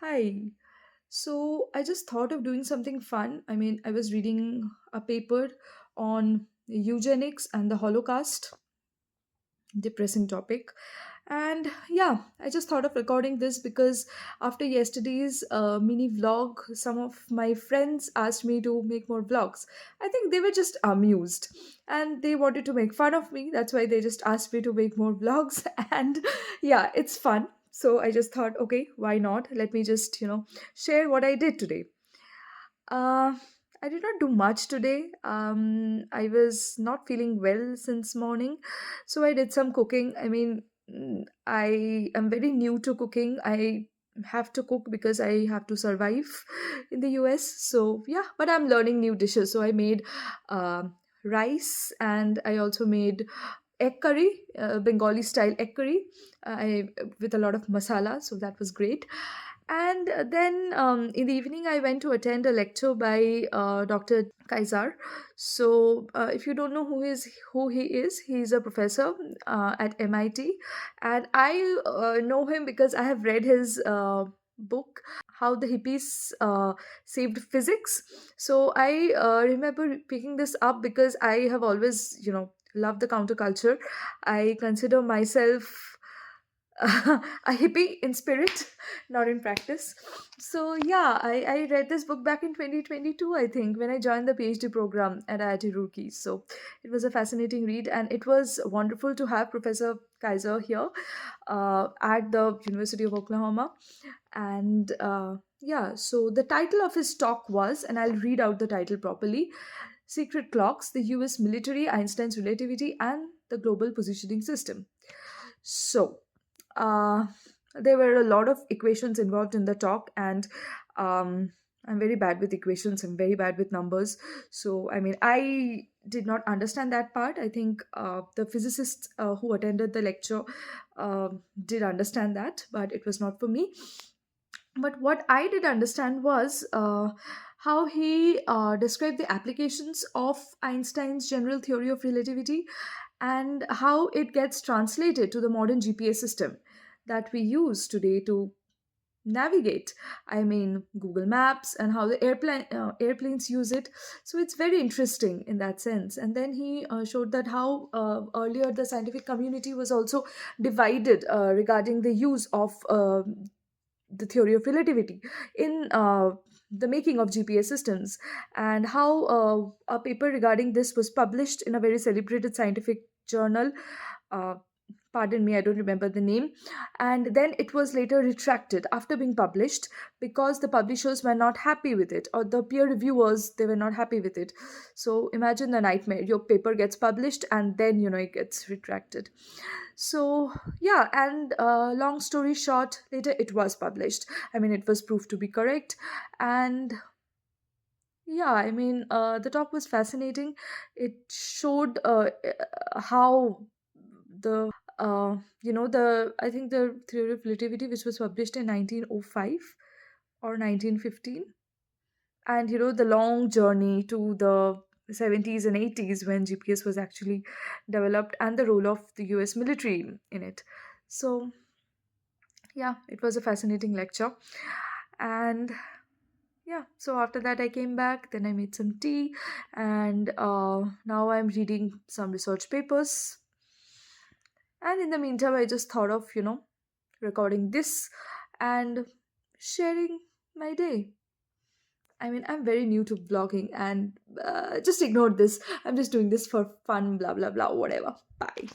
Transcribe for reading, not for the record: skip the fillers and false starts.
Hi. So I just thought of doing something fun. I was reading a paper on eugenics and the Holocaust, depressing topic. And yeah, I just thought of recording this because after yesterday's mini vlog, some of my friends asked me to make more vlogs. I think they were just amused and they wanted to make fun of me. That's why they just asked me to make more vlogs. And yeah, it's fun. So I just thought, okay, why not? Let me just, share what I did today. Uh, I did not do much today. I was not feeling well since morning, so I did some cooking. I am very new to cooking. I have to cook because I have to survive in the US. So yeah, but I'm learning new dishes. So I made rice and I also made egg curry, Bengali style egg curry, with a lot of masala. So that was great. And then in the evening, I went to attend a lecture by Dr. Kaisar. So, if you don't know who he is, he's a professor at MIT, and I know him because I have read his book, "How the Hippies Saved Physics." So I remember picking this up because I have always, loved the counterculture. I consider myself a hippie in spirit, not in practice. So yeah, I read this book back in 2022, I think, when I joined the PhD program at IIT Roorkee. So it was a fascinating read, and it was wonderful to have Professor Kaiser here at the University of Oklahoma. And yeah, so the title of his talk was, and I'll read out the title properly: Secret Clocks, the US Military, Einstein's Relativity, and the Global Positioning System. So, uh, there were a lot of equations involved in the talk, and um, I'm very bad with equations. I'm very bad with numbers. So, I did not understand that part. I think the physicists who attended the lecture did understand that, but it was not for me. But what I did understand was how he described the applications of Einstein's general theory of relativity and how it gets translated to the modern GPS system that we use today to navigate. Google Maps, and how the airplanes use it. So it's very interesting in that sense. And then he showed that how earlier the scientific community was also divided regarding the use of the theory of relativity in the making of GPS systems, and how a paper regarding this was published in a very celebrated scientific journal. Uh, Pardon me, I don't remember the name. And then it was later retracted after being published because the publishers were not happy with it, or the peer reviewers, they were not happy with it. So imagine the nightmare: your paper gets published and then it gets retracted. So yeah, and long story short, later it was published. It was proved to be correct. And yeah, the talk was fascinating. It showed how the I think the theory of relativity, which was published in 1905 or 1915, and the long journey to the 70s and 80s when GPS was actually developed, and the role of the US military in it. So yeah, it was a fascinating lecture. And yeah, so after that I came back, then I made some tea, and now I'm reading some research papers. And in the meantime, I just thought of recording this and sharing my day. I'm very new to vlogging, and just ignore this. I'm just doing this for fun, blah blah blah, whatever. Bye.